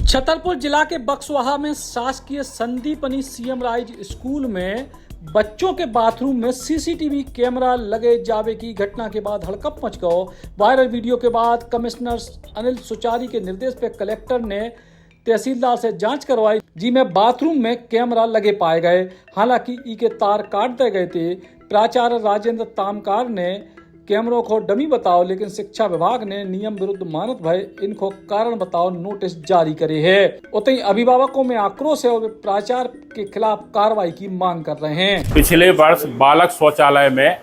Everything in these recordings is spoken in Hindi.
छतरपुर जिला के बक्सवाहा में शासकीय संदीपनी सीएम राइज स्कूल में बच्चों के बाथरूम में सीसीटीवी कैमरा लगे जावे की घटना के बाद हड़कंप मच गया। वायरल वीडियो के बाद कमिश्नर अनिल सुचारी के निर्देश पर कलेक्टर ने तहसीलदार से जांच करवाई, जिसमें बाथरूम में कैमरा लगे पाए गए। हालांकि ई के तार काट दिए गए थे। प्राचार्य राजेंद्र तामकार ने कैमरों को डमी बताओ, लेकिन शिक्षा विभाग ने नियम विरुद्ध मानत भय इनको कारण बताओ नोटिस जारी करे है। उतई अभिभावकों में आक्रोश है और वे प्राचार्य के खिलाफ कार्रवाई की मांग कर रहे हैं। पिछले वर्ष बालक शौचालय में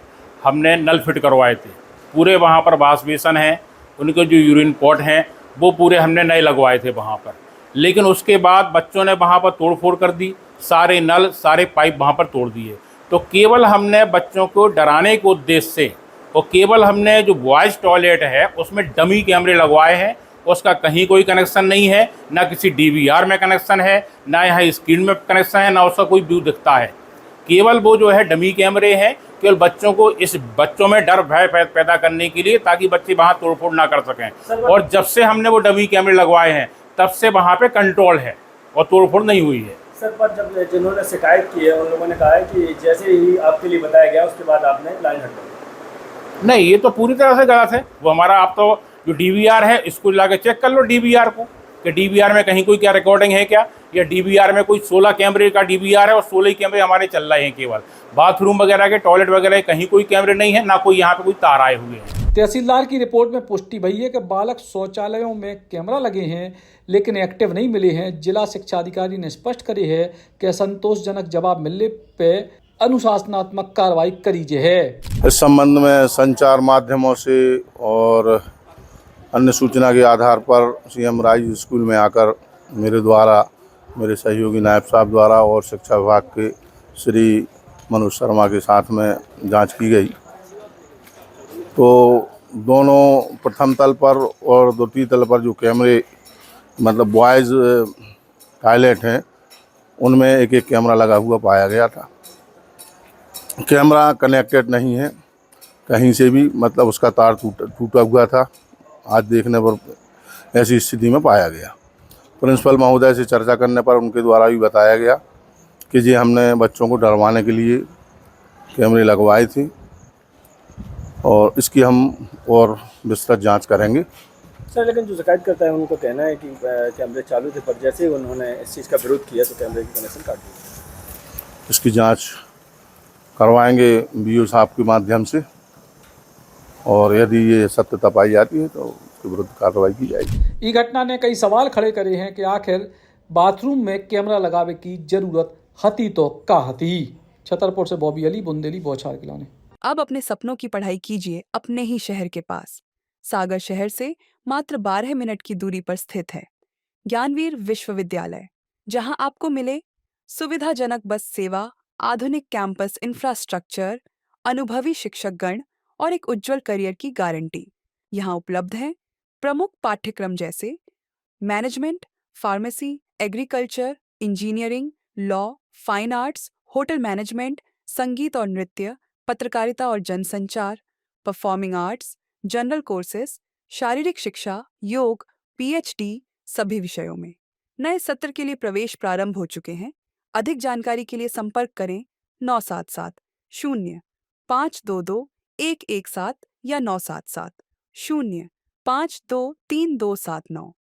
हमने नल फिट करवाए थे। पूरे वहाँ पर वाश बेसन है, उनके जो यूरिन पॉट हैं वो पूरे हमने नए लगवाए थे वहाँ पर। लेकिन उसके बाद बच्चों ने वहाँ पर तोड़फोड़ कर दी, सारे नल सारे पाइप वहाँ पर तोड़ दिए। तो केवल हमने बच्चों को डराने के उद्देश्य से और केवल हमने जो बॉयज़ टॉयलेट है उसमें डमी कैमरे लगवाए हैं। उसका कहीं कोई कनेक्शन नहीं है, ना किसी डीवीआर में कनेक्शन है, ना यहाँ स्क्रीन में कनेक्शन है, ना उसका कोई व्यू दिखता है। केवल वो जो है डमी कैमरे हैं, केवल बच्चों को बच्चों में डर भय पैदा करने के लिए, ताकि बच्चे वहाँ तोड़फोड़ ना कर सकें। और जब से हमने वो डमी कैमरे लगवाए हैं तब से वहाँ पे कंट्रोल है और तोड़फोड़ नहीं हुई है। सर, पर जब जिन्होंने शिकायत की है उन लोगों ने कहा है कि जैसे ही आपके लिए बताया गया उसके बाद आपने लाइन हटा दी। नहीं, ये तो पूरी तरह से गलत है। वो हमारा, आप तो जो डीवीआर है इसको लाके चेक कर लो डीवीआर को, कि डीवीआर में कहीं कोई क्या रिकॉर्डिंग है क्या, या डीवीआर में कोई 16 कैमरे का डीवीआर है और 16 ही कैमरे हमारे चल रहे हैं। केवल बाथरूम वगैरह के, टॉयलेट वगैरह कहीं कोई कैमरे नहीं है, ना कोई यहाँ पे कोई तार आए हुए हैं। तहसीलदार की रिपोर्ट में पुष्टि भई है कि बालक शौचालयों में कैमरा लगे हैं लेकिन एक्टिव नहीं मिले हैं। जिला शिक्षा अधिकारी ने स्पष्ट करे है कि संतोषजनक जवाब मिलने पे अनुशासनात्मक कार्रवाई करी है। इस संबंध में संचार माध्यमों से और अन्य सूचना के आधार पर सीएम राइज स्कूल में आकर मेरे द्वारा, मेरे सहयोगी नायब साहब द्वारा और शिक्षा विभाग के श्री मनोज शर्मा के साथ में जांच की गई। तो दोनों प्रथम तल पर और द्वितीय तल पर जो कैमरे, मतलब बॉयज़ टॉयलेट हैं, उनमें एक एक कैमरा लगा हुआ पाया गया था। कैमरा कनेक्टेड नहीं है कहीं से भी, मतलब उसका तार टूटा हुआ था। आज देखने पर ऐसी स्थिति में पाया गया। प्रिंसिपल महोदय से चर्चा करने पर उनके द्वारा भी बताया गया कि जी हमने बच्चों को डरवाने के लिए कैमरे लगवाए थे और इसकी हम और विस्तृत जांच करेंगे। सर, लेकिन जो शिकायत करता है उनको कहना है कि कैमरे चालू थे, पर जैसे ही उन्होंने इस चीज़ का विरोध किया तो कैमरे की कनेक्शन काट दिया। इसकी जांच करवाएंगे बीओ साहब के माध्यम से, और यदि ये सत्यता पाई जाती है तो उसके विरुद्ध कार्रवाई की जाएगी। ई घटना ने कई सवाल खड़े करे हैं कि आखिर बाथरूम में कैमरा लगावे की जरूरत हती तो का हती। छतरपुर से बॉबी अली, बुंदेली, बौछार खिलौने। अब अपने सपनों की पढ़ाई कीजिए अपने ही शहर के पास। सागर शहर से मात्र 12 मिनट की दूरी पर स्थित है ज्ञानवीर विश्वविद्यालय, जहां आपको मिले सुविधाजनक बस सेवा, आधुनिक कैंपस इंफ्रास्ट्रक्चर, अनुभवी शिक्षकगण और एक उज्जवल करियर की गारंटी। यहाँ उपलब्ध हैं प्रमुख पाठ्यक्रम जैसे management, pharmacy, agriculture, engineering, law, fine arts, hotel management, संगीत और नृत्य, पत्रकारिता और जनसंचार, परफॉर्मिंग आर्ट्स, जनरल कोर्सेज, शारीरिक शिक्षा, योग, पीएचडी सभी विषयों में। नए सत्र के लिए प्रवेश प्रारंभ हो चुके हैं। अधिक जानकारी के लिए संपर्क करें 977 0 522 117 या 977 0 523 279।